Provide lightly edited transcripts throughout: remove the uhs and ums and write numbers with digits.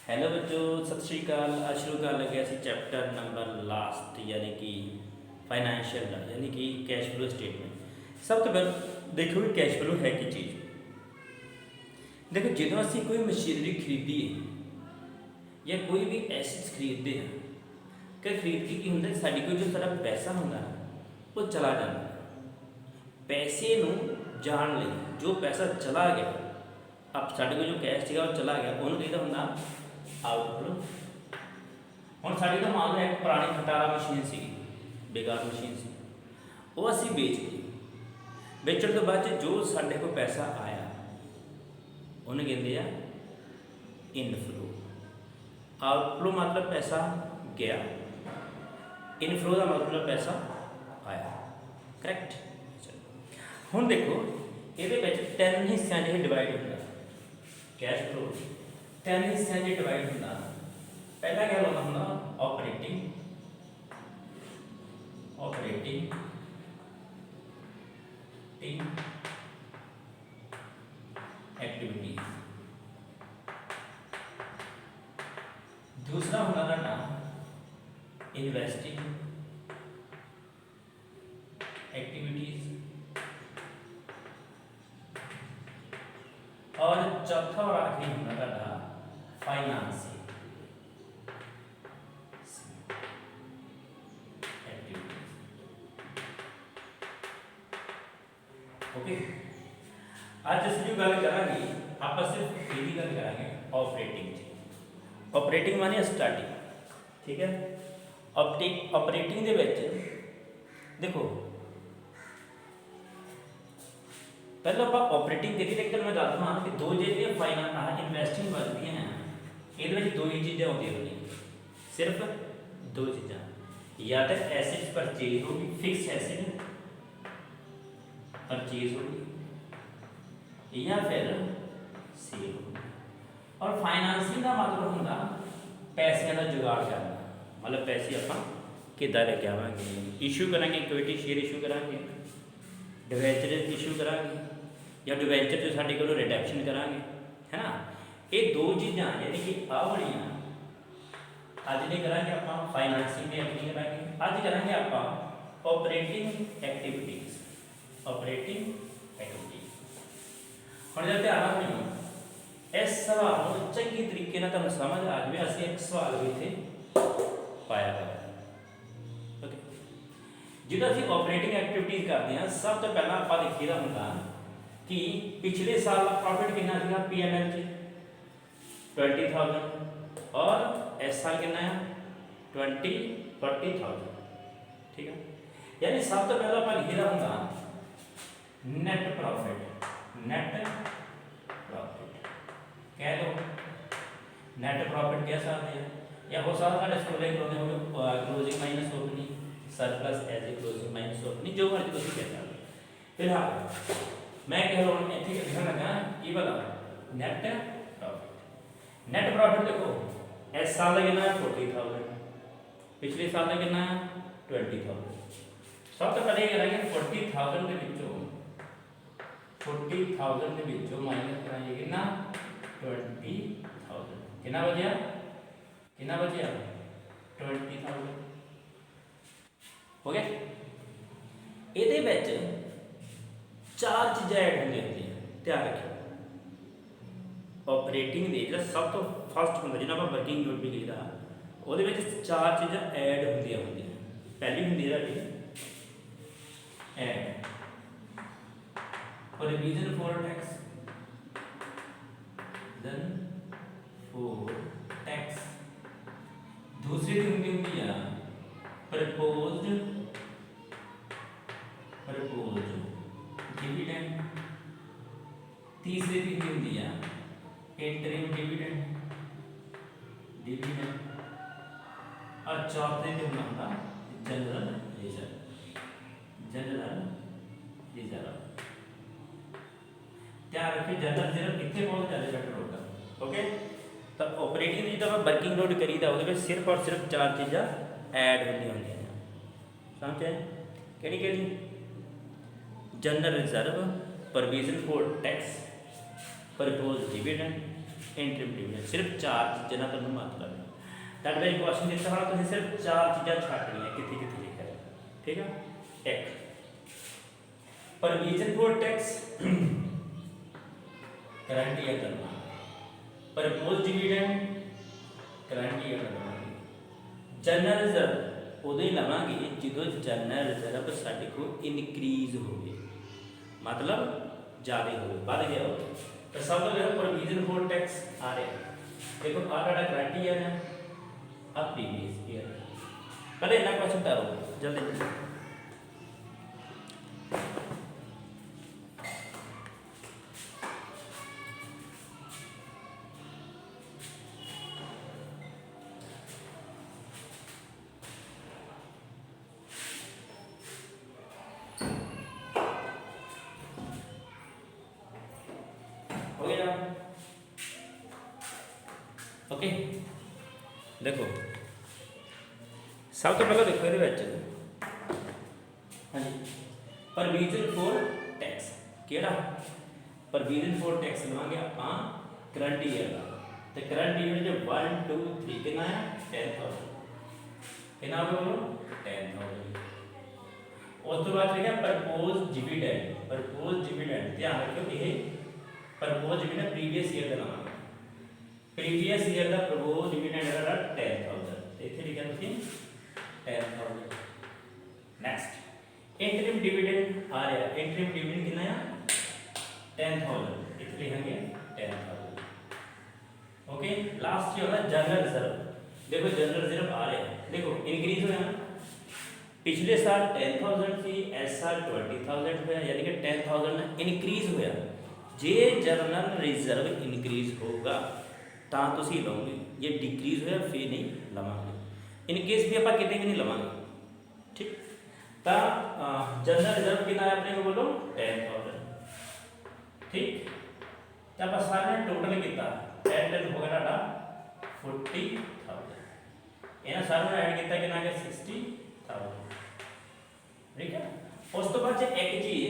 Hello बच्चों, सत श्री अकाल। आज शुरू कर लगे ਅਸੀਂ चैप्टर नंबर लास्ट यानी कि फाइनैंशियल ਦਾ यानी कि कैश फ्लो स्टेटमेंट। सब तो पहले देखो कि कैश फ्लो है की चीज़। देखो जो ਅਸੀਂ कोई मशीनरी खरीदीए या कोई भी एसेट्स खरीदते हैं कि खरीद के की होंगे साड़ी कोई जो सारा पैसा होंगे वो चला जाता है। पैसे ਨੂੰ ਜਾਣ ਲਈ जो पैसा चला गया अब साढ़े को जो कैश ਸੀਗਾ वो चला गया ਉਹਨੂੰ ਕਹਿੰਦਾ ਹੁੰਦਾ आउटफ्लो। ਹੁਣ ਸਾਡੀ ਤਾਂ ਮੰਨ ਲਓ ਇੱਕ ਪੁਰਾਣੀ ਖਟਾਰਾ ਮਸ਼ੀਨ ਸੀ, ਬੇਕਾਰ ਮਸ਼ੀਨ ਸੀ, ਉਹ ਅਸੀਂ ਵੇਚ ਦਿੱਤੀ। ਵੇਚਣ ਤੋਂ ਬਾਅਦ 'ਚ ਜੋ ਸਾਡੇ ਕੋਲ ਪੈਸਾ ਆਇਆ ਉਹਨੂੰ ਕਹਿੰਦੇ ਆ ਇਨਫਲੋ। ਆਊਟਫਲੋ ਮਤਲਬ ਪੈਸਾ ਗਿਆ, ਇਨਫਲੋ ਦਾ ਮਤਲਬ ਪੈਸਾ ਆਇਆ। ਕਰੈਕਟ। ਹੁਣ ਦੇਖੋ ਇਹਦੇ ਵਿੱਚ ਤਿੰਨ ਹਿੱਸਿਆਂ 'ਚ ਡਿਵਾਈਡ ਹੁੰਦਾ कैश फ्लो। तीन हिस्सों में डिवाइड होंगे। पहला क्या होगा ऑपरेटिंग एक्टिविटीज। दूसरा होगा ना इन्वेस्टिंग एक्टिविटीज और चौथा और आखिरी होगा फाइनेंसिंग एक्टिविटीज। ओके, आज अस जो गल करेंगे आप सिर्फ यही गल करेंगे ऑपरेटिंग। ऑपरेटिंग माने स्टार्टिंग, ठीक है। ऑपरेटिंग दे विच देखो पहले आप ऑपरेटिंग करिए, लेकिन मैं दसदा कि दो जो फाइनेंस इन्वेस्टिंग वजदियाँ हैं ये दो ही चीज़ें आती होंगी, सिर्फ दो चीज़ा, या तो एसेट्स परचेज होगी, फिक्स एसेट परचेज होगी, या फिर सेल होगी। और फाइनेंसिंग का मतलब होंगे पैसों का जुगाड़ करना, मतलब पैसे आप किदा लेके आवांगे, इशू करांगे, इक्विटी शेयर इशू करांगे, डिवेंचर इशू करांगे, या डिवेंचर जो साढ़े को रिडैक्शन करांगे, है ना। ये दो चीज़ा यानी कि आ बड़िया अज नहीं करांगे आप फाइनेंसिंग में अपनी करांगे, अज करांगे आप ऑपरेटिंग एक्टिविटीज। हम जब ध्यान रखो इस सवाल को चंगी तरीके ना तुम समझ आ जाए, असं एक सवाल भी इतने पाया गया। ओके, जो अभी ऑपरेटिंग एक्टिविटीज करते हैं सब तो पहला आप देखिए होंगे कि पिछले साल का प्रॉफिट कितना था PNL 20,000 और इस साल कितना है 40,000, ठीक है। यानी सब तो पहला आप लिखा होंगे नेट प्रॉफिट कह दो, नेट प्रॉफिट कह सकते हैं, या हो सकता है schooling closing minus opening, surplus as a closing minus opening, जो मर्जी तुम कह सकते। फिलहाल मैं कह रहा हूँ इतने लिखन लगा कि वाला नेट प्रॉफिट। नेट प्रॉफिट देखो इस साल का कितना 40,000, पिछले साल का कितना 20,000। सब तो पहले करेंगे 40,000 के विचों माइनस कराइए कितना 20,000, कितना बचिया 20,000 हो गया। ये चार चीज़ें ऐड होंगे, ध्यान रखियो। ऑपरेटिंग दे जो सब तो फस्ट होंगे जिन्हें आप वर्किंग नोट भी लिखा वो चार चीज़ा ऐड होंगे। पहली होंगी ऐड प्रोविजन फॉर टैक्स, दूसरी होंगी प्रपोज्ड डिविडेंड, तीसरी भी होंगी इंटरिम डिविडेंड, और चौथे जो होगा जनरल रिजर्व। ध्यान रखिए जनरल रिजर्व कितने बहुत ज़्यादा बेटर होगा। ओके, तो ऑपरेटिंग जो आप वर्किंग नोट करीदा वो सिर्फ और सिर्फ चार चीज़ा ऐड होंगे, समझे कि general reserve, provision for tax, propose dividend interim dividend ਸਿਰਫ 4 ਚੀਜ਼ਾਂ ਨਾਲ ਤੁਹਾਨੂੰ ਮਤਲਬ ਹੈ। ਤੁਹਾਡੇ ਵਿੱਚ ਕੁਐਸਚਨ ਦਿੱਤਾ ਹੋਣਾ, ਤੁਸੀਂ ਸਿਰਫ 4 ਚੀਜ਼ਾਂ ਛੱਡਣੀਆਂ, ਕਿੱਥੇ ਕਿੱਥੇ ਲਿਖਿਆ ਹੈ, ਠੀਕ ਹੈ। ਇੱਕ provision for tax current year करना, प्रपोज डिविडेंड करंट ईयर करना, जनरल रिजर्व उदो ही लवांगे जो जनरल रिजर्व साडे को इनक्रीज हो, मतलब ज़्यादा हो, बढ़ गया हो। तो सब तो देखो प्रोविजन फॉर टैक्स आ रहा, देखो आ करंट ईयर है, आ प्रीवियस ईयर। पहले इतना क्वेश्चन करो जल्दी। ओके देखो सब तो पहले देखो ये हाँ जी प्रोविजन फॉर टैक्स केड़ा प्रोविजन फॉर टैक्स लवांगे आप करंट ईयर का, तो करंट ईयर जो 1 2 3 कितना है 10,000 कितना हो बोलो 10,000। उस तो बाद लिखा प्रपोज डिविडेंड, प्रपोज डिविडेंड ध्यान रखो ये प्रपोज डिविडेंड प्रीवियस ईयर का नाम, प्रीवियस ईयर का प्रपोज डिविडेंड है 10,000, इतने लिखा तुम 10,000। नेक्स्ट इंटरिम डिविडेंड आ रहा है, इंटरिम डिविडेंड कितना है 10,000, इतने लिखेंगे 10,000। ओके लास्ट ये होगा जनरल रिजर्व, देखो जनरल रिजर्व आ रहा है, देखो इंक्रीज हुआ पिछले साल 10,000 थी, इस साल 20,000 हुआ, यानी कि 10,000 इंक्रीज हुआ। जे जनरल रिजर्व इंक्रीज होगा तो तुसी लओगे, जे डिक्रीज होया फिर नहीं लवांगे। इन केस भी आप कितने भी नहीं लवांगे, ठीक। तो जनरल रिजर्व कितना है अपने को बोलो 10,000, ठीक। तो आप सारे टोटल कितना 10 हो गया 40,000, इन्हें सारे ऐड किया कितना गया 60,000, ठीक है। उस तो बाद एक चीज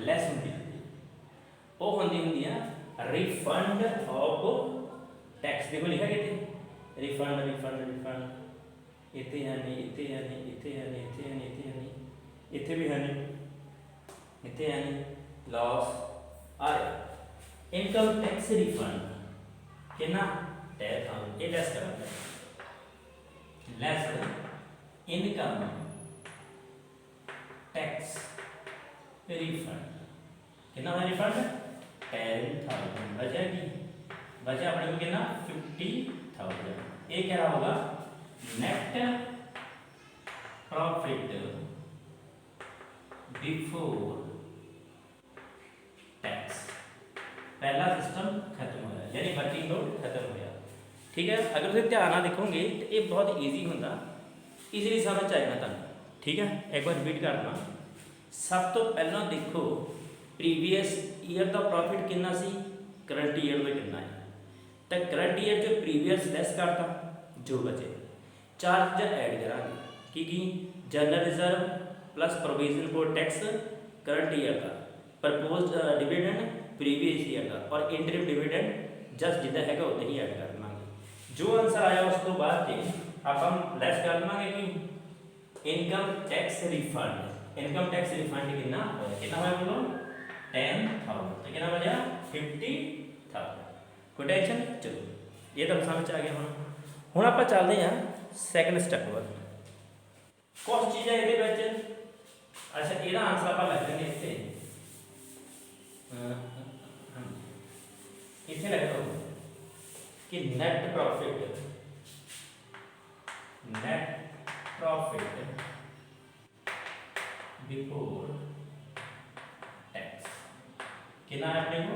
लैस होंगी वो होंगी है रिफंड ऑफ टैक्स, देखो लिखा कितने रिफंड रिफंड रिफंड इतने है नहीं, इतने है नहीं, इतने है नहीं, इतने है नहीं, इतने है नहीं, इतने भी है नहीं, इतने है नहीं, लॉस आ रहा। इनकम टैक्स रिफंड कितना 10,000, ये लेस करेंगे, लेस इनकम टैक्स रिफंड कितना है रिफंड 10,000, वजह की वजह अपने को कितना 50,000। ये क्या होगा नेट प्रॉफिट बिफोर टैक्स, पहला सिस्टम खत्म होया, यानी वर्किंग लोड खत्म होया, ठीक है। अगर तुम ध्यान ना देखोगे तो ये बहुत ईजी होंगे, ईजीली समझ आएगा तुम, ठीक है। एक बार रिपीट करना, सब तो पहला देखो प्रीवियस ईयर का प्रॉफिट कितना सी, करंट ईयर का कितना है, तो करंट ईयर जो प्रीवियस लैस करता जो बचे 4 चीज़ें ऐड करा की general reserve plus provision for tax current year का, प्रपोज डिविडेंड प्रीवियस ईयर का, और इंटरिम डिविडेंड जस्ट जिदा है उतना ही ऐड कर देंगे। जो आंसर आया उस तो बाद आप हम लैस कर देंगे कि income tax refund, income tax refund कितना होया बोलो 10,000, तो कितना बचा 50,000। कोई टेंशन, चलो ये तो समझ आ गया। हम आप चलते हैं सैकेंड स्टैप पर, कुछ चीज़ें ये अच्छा यदा आंसर आप लग देंगे इतने इतने लग दो कि नेट प्रॉफिट बिफोर टैक्स कितना है अपने को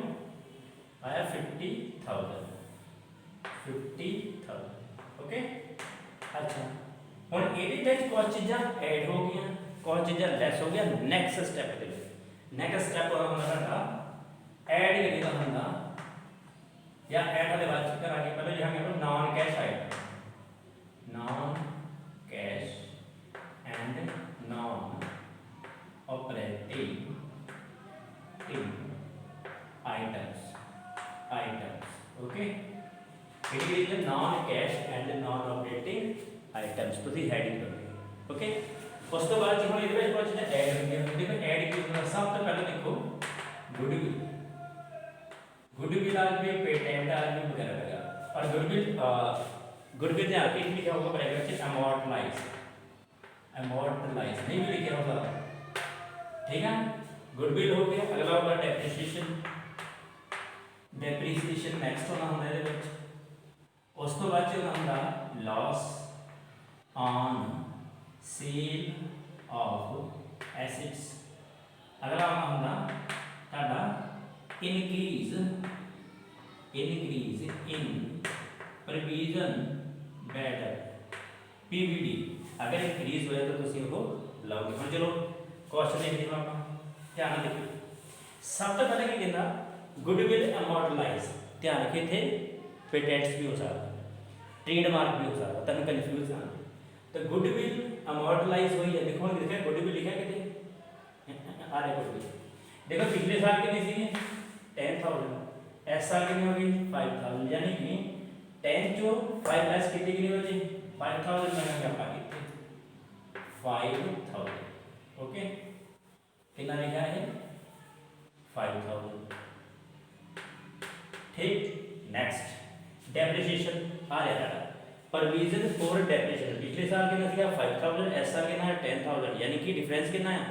आया 50,000, ओके। अच्छा हम ये कुछ चीज़ा ऐड हो गई, कुछ चीज़ा लैस हो गया। नैक्सट स्टैप नैक्सट स्टैप हमारा ऐड करेगा होंगे, या ऐड वाले बाद चक्कर आगे पहले लिखेंगे non cash item, non cash and non operating items, okay. ਕਿਹੜੀ ਕਿਹੜੀ non cash and non operating items ਤੁਸੀਂ ਹੈਡਿੰਗ ਕਰੋਗੇ। ਓਕੇ, ਉਸ ਤੋਂ ਬਾਅਦ ਜੀ ਹੁਣ ਇਹਦੇ ਵਿੱਚ ਕੁਝ ਚੀਜ਼ਾਂ ਐਡ ਹੁੰਦੀਆਂ। ਦੇਖੋ ਐਡ ਕੀ ਹੁੰਦਾ, ਸਭ ਤੋਂ ਪਹਿਲਾਂ ਦੇਖੋ ਗੁੱਡਵਿਲ, गुडविल आज भी पेटेंट आज भी वगैरह वगैरह। और गुडविल ध्यान रखिए लिखा होगा ब्रैकेट से अमॉर्टलाइज, अमॉर्टलाइज नहीं भी लिखा होगा, ठीक है। गुडविल हो गया, अगला होगा डेप्रिसिएशन, डेप्रिसिएशन नेक्स्ट होना होना है बच्चे। उस तो बाद चलना होगा loss on sale of assets, अगला आना होगा ताड़ा increase in provision bad PBD, अगर इंक्रीज होया तो तुम वो लाओगे। हम चलो क्वेश्चन देखते हैं, आप ध्यान देखिए। सब तो पहले क्या कहता गुडविल अमॉर्टलाइज, ध्यान रखिए थे पेटेंट्स भी हो सकता, ट्रेडमार्क भी हो सकता, तब कंफ्यूज ना। तो गुडविल अमॉर्टलाइज हुई है, देखो लिखा गुडविल लिखा कितने आ रहे गुडविल, देखो पिछले साल कितनी सी 10,000, इस साल कितनी होगी 5,000, यानी कि 10 जो 5 लेस कितनी की बची 5,000 मैंने क्या पा कितने 5,000। ओके, कितना लिखा है 5,000, ठीक। नेक्स्ट डेप्रिसिएशन आ रहा है, प्रोविजन फॉर डेप्रिसिएशन पिछले साल कितना था 5,000, इस साल कितना है 10,000, यानी कि डिफरेंस कितना है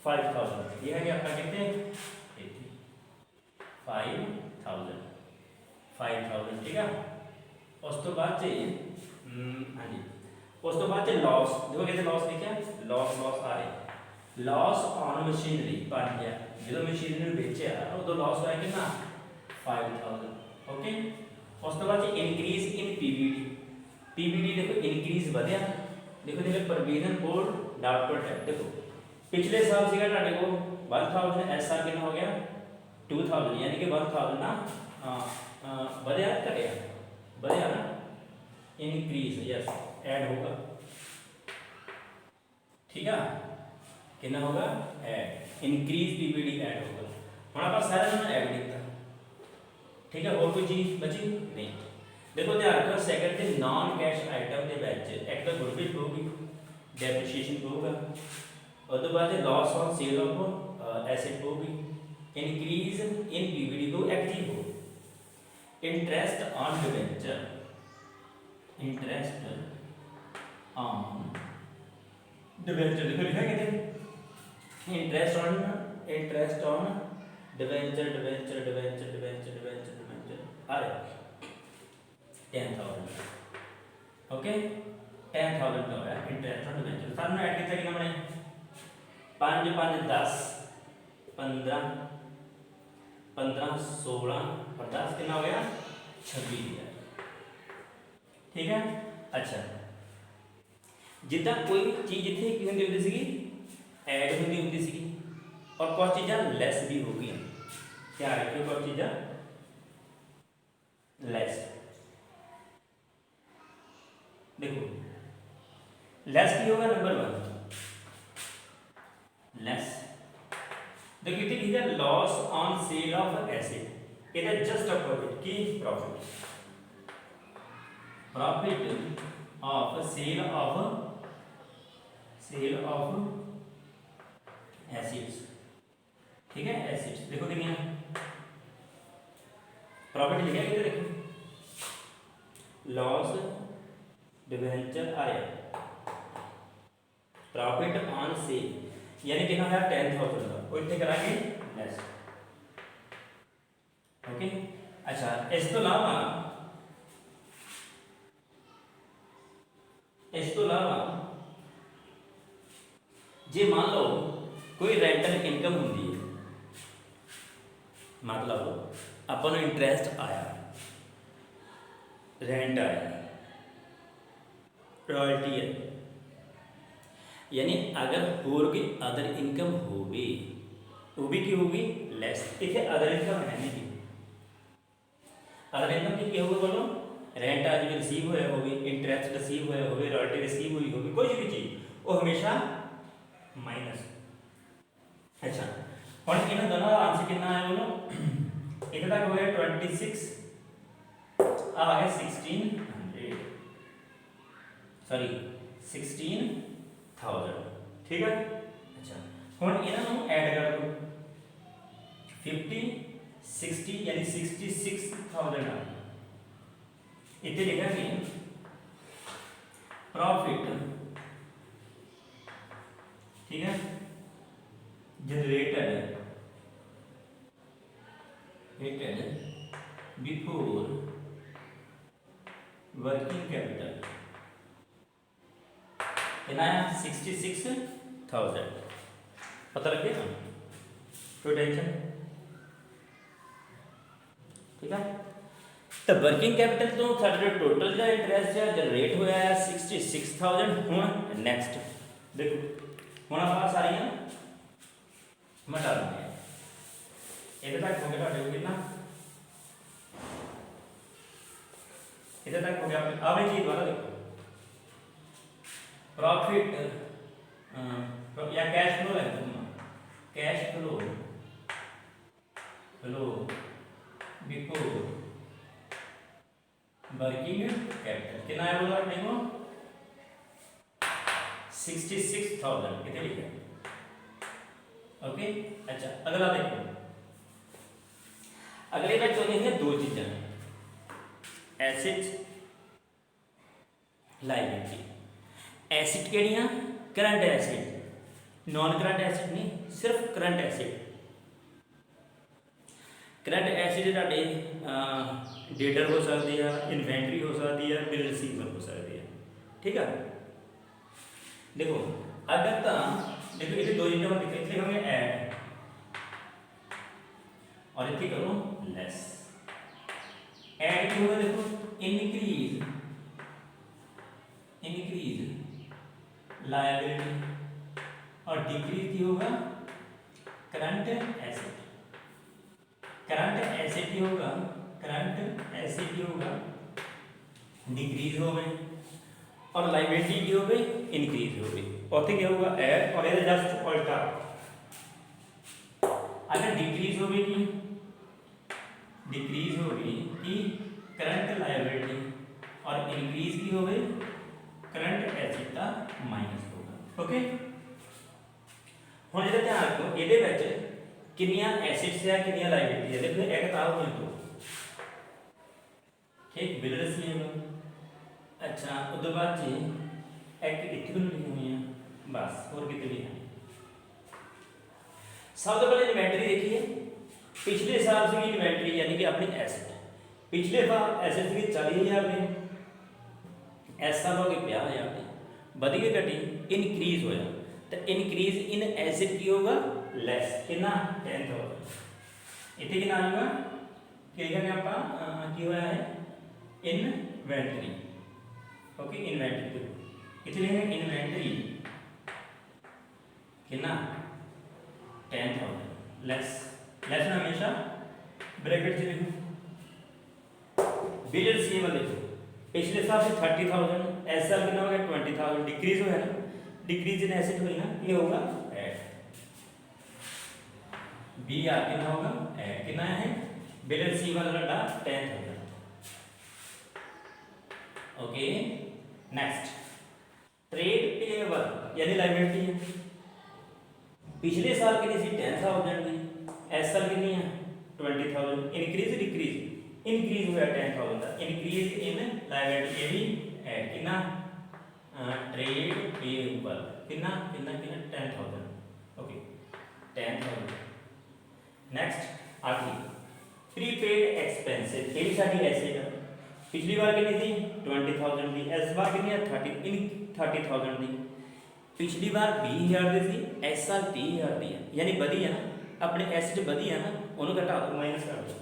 5,000। ये है कि आपका कितने 5,000, ठीक है। उस तो बाद से हाँ जी, उस तो बाद से लॉस, देखो कैसे लॉस लिखा लॉस, लॉस आ रहे लॉस ऑन मशीनरी बन गया, जो मशीनरी बेचे तो लॉस होया कितना 5,000। ओके, उस तो बाद से इंक्रीज इन पीबीडी, पीबीडी देखो इंक्रीज बढ़िया, देखो देखो प्रोविजन फॉर डाउटफुल डेट, देखो पिछले साल सीगा ਤੁਹਾਡੇ को 1,000, इस साल कितना हो गया 2,000, यानी कि 1,000 ना बढ़िया करेगा, बढ़िया ना इंक्रीज, यस ऐड होगा, ठीक है। कितना होगा ऐड, इंक्रीज पीबीडी ऐड होगा। हम आप सारे ने ऐड किया, ठीक है। और कोई चीज बची नहीं। देखो ध्यान रखो सेकंड से नॉन कैश आइटम के बैच एक तो गुडविल होगी, डेप्रिसिएशन होगा, और तो बाद loss on sale of asset होगी, इंक्रीज इन पीबीडी को एक्टिव हो, interest on debenture, interest on debenture, देखो लिखा कितने interest on debenture, debenture debenture debenture debenture debenture आ रहा 10,000। ओके, 10,000 का होया इंटरेस्ट ऑन डिबेंचर। सामने ऐड कितना कितना बने 5 5 10 15 15 16 और 10 कितना हो गया 26,000, ठीक है। अच्छा, जिदा कोई चीज इतने की होंदी सी ऐड होंदी सी, और कुछ चीज़ा लैस भी हो गई, ध्यान रखियो कुछ चीज़ा लैस, देखो लैस की होगा नंबर 1 लेस, देखो इतनी ठीक है loss on sale of asset, it is just opposite की profit, profit of sale of assets, ठीक है। एसेट्स देखो कितनी है प्रॉफिट लिखा है, देखो लॉस डिवेंचर आ रहा प्रॉफिट ऑन सेल, यानी कितना है 10,000 का, वो इतने कराएंगे लेस। ओके, अच्छा इस तो अलावा जे मान लो कोई रेंटल इनकम होंगी है, मतलब अपन इंटरेस्ट आया, रेंट आया, रॉयल्टी है, यानी अगर होर कोई अदर इनकम होगी वो भी की होगी लैस, इतने अदर इनकम है नहीं, अदर इनकम की होगी बोलो रेंट आज भी रिसीव होया होगी, इंटरेस्ट रिसीव होया होगी, रॉयल्टी रिसीव हुई होगी, कोई भी चीज़ वो हमेशा माइनस। अच्छा और इन दोनों का आंसर कितना है बोलो, इतना तक हो गया 26 अब आ गया 1600 सॉरी 16,000 ठीक है। अच्छा हुण इन्हां नूं ऐड कर दो 50 60 यानी 66,000 आ इत्थे लिखा कि प्रॉफिट ठीक है जनरेटेड बिफोर वर्किंग कैपिटल कितना है 66,000 पता लग गया कोई टेंशन ठीक है। तो वर्किंग कैपिटल तो साडा टोटल जो इंटरेस्ट है जनरेट होया है 66,000 हुण नैक्सट देखो हुण आपां सारियां मिटा देंगे इधर तक हो गया तुहाडे कितना इधर तक हो गया अब एक चीज दोबारा देखो प्रॉफिट या कैश फ्लो है cash flow before working capital कितना है बोला देखो 66,000 कितने लिखा ओके। अच्छा अगला देखो अगले में चुनी है दो चीजें एसेट्स लायबिलिटी एसेट केड़ियां current asset non current asset नहीं सिर्फ करंट एसेट करंट एसेट तुहाडे डेटर हो सकती है इन्वेंटरी हो सकती है बिल रिसीवेबल हो सकती है ठीक है। देखो अगर तो देखो ये दो चीज़ें हम इतने होंगे ऐड और इतने करो लेस ऐड की होगा देखो इंक्रीज लायबिलिटी और डिक्रीज की होगा करंट एसेट की होगा डिक्रीज हो गए और लायबिलिटी की हो गई इंक्रीज हो गई और क्या होगा ऐड और ये जस्ट उल्टा अगर डिक्रीज हो गई कि करंट लायबिलिटी और इंक्रीज की हो गई करंट एसेट का माइनस होगा ओके। हुण इहदा ध्यान रखो इहदे विच कितनियां एसेट्स है कितनियां लायबिलिटी है देखो एक किताब में तो ठीक बिल रिसीवेबल अच्छा उस बाद जी एक इतनी लिखी हुई है बस और कितनी भी है। सब तो पहले इन्वेंटरी देखिए पिछले साल से इन्वेंटरी यानी कि अपनी एसेट पिछले साल एसेट से 40,000 में इस साल हो गए 50,000 में बढ़ गई घटी इनक्रीज होया तो इनक्रीज इन एसेट की होगा लेस कितना 10,000 इतने कितना आ जाएगा कि लिखा गया आपका की होया है इन्वेंटरी ओके इन्वेंटरी इतने लिखेंगे इन्वेंटरी कितना 10,000 लेस में हमेशा ब्रैकेट से लिखो बिल रिसीवेबल लिखो पिछले साल से 30,000 इस साल कितना हो गया 20,000 डिक्रीज हो ना डिक्रीज इन एसेट हुई ना ये होगा ऐड बी आर कितना होगा ऐड कितना है बिल रिसीवेबल रहा 10,000 ओके। नेक्स्ट ट्रेड पेएबल यानी लायबिलिटी है पिछले साल कितनी सी 10,000 दी इस साल कितनी है 20,000 इंक्रीज डिक्रीज इंक्रीज हुआ 10,000 का इंक्रीज इन लायबिलिटी ये भी ऐड कितना ट्रेड पेएबल कितना 10,000 ओके 10,000। नेक्स्ट आखिरी प्रीपेड एक्सपेंसेस ये भी साडी एसेट है पिछली बार कितनी थी 20,000 दी इस बार कितनी है 30,000 दी पिछली बार 20,000 दी थी इस साल 30,000 दी है यानी बढ़ी है ना अपने एसेट बढ़ी है ना उन्होंने घटा दो माइनस कर दो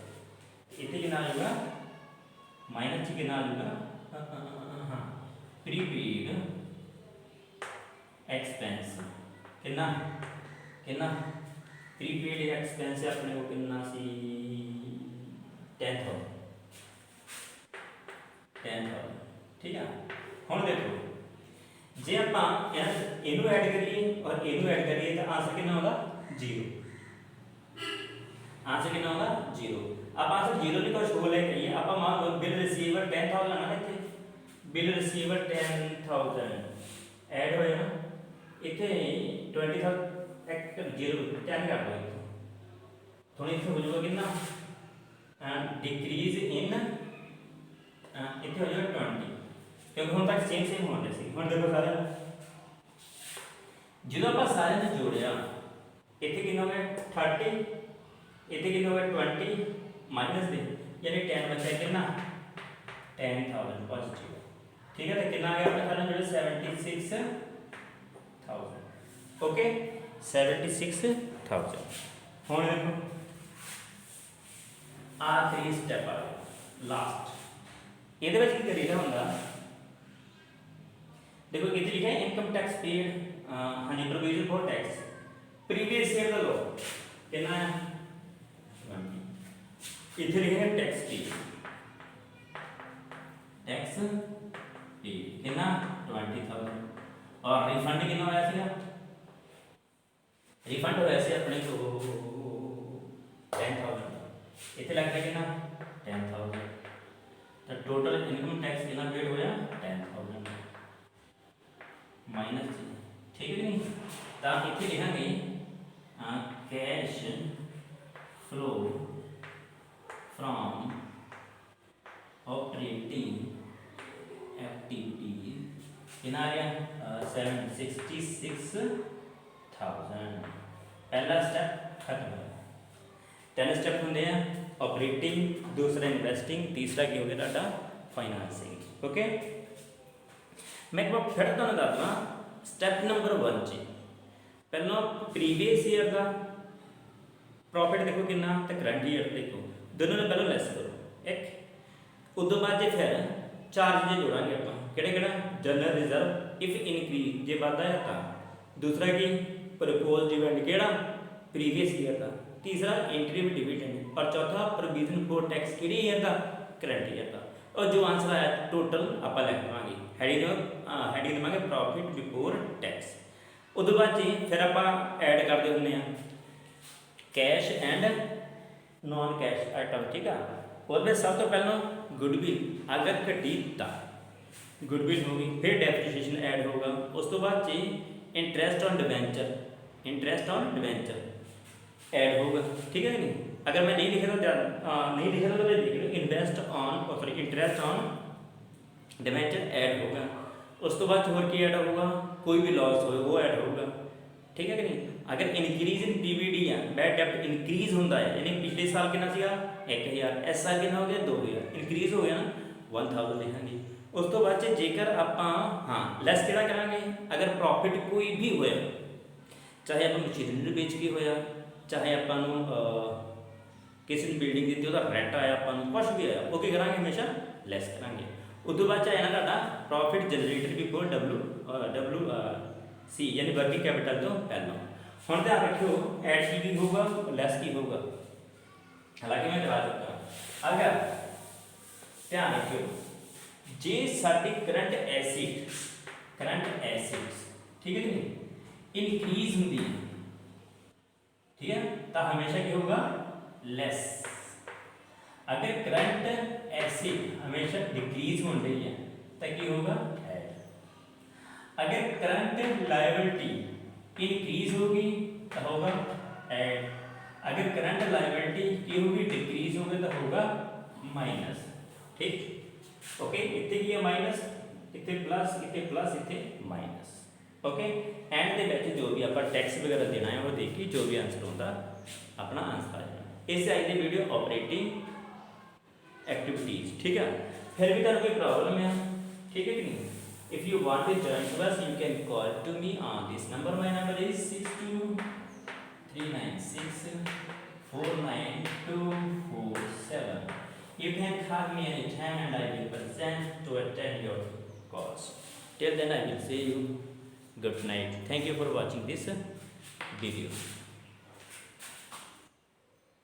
इतने कितना आ जाएगा माइनस से कितना आ जाएगा हाँ प्रीपेड एक्सपेंस कितना प्रीपेड एक्सपेंस अपने को कितना सी 10,000 ठीक है। हम देखो जे आप इनू ऐड करिए और इनू ऐड करिए तो आंसर कितना होगा 0 आंसर कितना होगा 0 अब आंसर 0 नहीं कुछ हो लेके आप मान लो बिल रिसीवर 10,000 आना इतने बिल रिसीवर 10,000 ऐड होए ना इतने 20,000 एक जीरो 10 कर दो इतों थोड़ी इतने हो जाएगा कितना डिक्रीज इन इतने हो जाएगा 20 क्योंकि हम तक सेम होने से हम देखो सारे जो आप सारे ने जोड़िया इतने कितना हो गया 30 इतने कितना हो गया 20 माइनस दे यानी 10 बचा कितना 10,000 पॉजिटिव ठीक है तो कितना आ गया अपने सारे जोड़े 76,000 ओके 76,000 हुण देखो आखिरी स्टेप आ गया लास्ट ये करीदा होंगे देखो इतने लिखा है इनकम टैक्स पेड हाँ जी provision for tax previous year का लो कितना है इतने लिखा है टैक्स पेड कितना 20,000 और रिफंड कितना होया सीगा रिफंड होया सी अपने को 10,000 इतने लग गया कितना 10,000 तो टोटल इनकम टैक्स कितना पेड होया 10,000 माइनस ठीक है नहीं तो इतने लिखेंगे cash flow from operating activities कितना आ गया 76,000 पहला स्टेप खत्म हो गया 3 स्टेप होंगे ऑपरेटिंग दूसरा इन्वेस्टिंग तीसरा की हो गया डाटा फाइनेंसिंग ओके मैं एक बार फिर तो दसदा स्टेप नंबर 1 च पहला प्रीवियस ईयर का प्रॉफिट देखो कितना तो करंट ईयर देखो दोनों ने पहले लैस करो एक उस बाद फिर चार्ज जे जोड़ांगे आप कि जनरल रिजर्व इफ इनक्रीज जे बढ़ता है तो दूसरा की प्रपोज डिविडेंड केड़ा प्रीवियस ईयर का तीसरा इंटरिम डिविडेंड और चौथा प्रोविजन फॉर टैक्स किहड़े ईयर का करंट ईयर का और जो आंसर आया टोटल आप लिख देवांगे हैडिंग देवांगे प्रॉफिट बिफोर टैक्स उस बाद फिर आप ऐड करते होंगे cash and non cash item ठीक है और सब तो पहला गुडविल अगर घटी तो गुडविल होगी फिर डेप्रीशिएशन ऐड होगा उस तो बाद इंटरेस्ट ऑन डिवेंचर ऐड होगा ठीक है कि नहीं अगर मैं नहीं लिखा तो मैं लिख लो इंटरेस्ट ऑन डिवेंचर ऐड होगा उस तो बाद और की ऐड होगा कोई भी लॉस हो वो ऐड होगा ठीक है कि नहीं अगर इनक्रीज इन पीवीडी है बैड डेब्ट इंक्रीज होता है यानी पिछले साल कितना सीगा 1,000 इस साल कितना हो गया 2,000 इंक्रीज हो गया ना 1,000 लिखांगे उस तो बाद जेकर आप हाँ लैस किहड़ा करांगे अगर प्रॉफिट कोई भी होया चाहे आप मशीनरी बेच के होया चाहे आपां किसी बिल्डिंग दी ਉਹਦਾ रेंट आया आपां कुछ भी आया वो की करांगे हमेशा लैस करांगे उस तो बाद है ना तुहाडा प्रॉफिट जनरेटेड बिफोर WC यानी वर्किंग कैपिटल तो पहला हुण ध्यान रखियो ऐड की होगा लैस की होगा हालांकि मैं करा चुका अगर ध्यान रखियो जे साडी करंट एसिड्स ठीक है नहीं इनक्रीज होंगी है ठीक है तो हमेशा क्या होगा लेस अगर करंट एसिड हमेशा डिक्रीज हो रही है तो क्या होगा ऐड अगर करंट लायबिलिटी इंक्रीज होगी तो होगा ऐड अगर करंट लायबिलिटी की होगी डिक्रीज होगी तो होगा माइनस ठीक ओके इतने की है माइनस इतने प्लस इतने माइनस ओके एंड दे बैठ जो भी आप टैक्स वगैरह देना है वो देखिए जो भी आंसर होता अपना आंसर आ जाए इस आई दी वीडियो ऑपरेटिंग एक्टिविटीज ठीक है फिर भी तुहानू कोई प्रॉब्लम है ठीक है कि नहीं if you want to join to us you can call to me on this number my number is 6239649247 you can call me anytime and I will present to attend your calls till then I will say you good night thank you for watching this video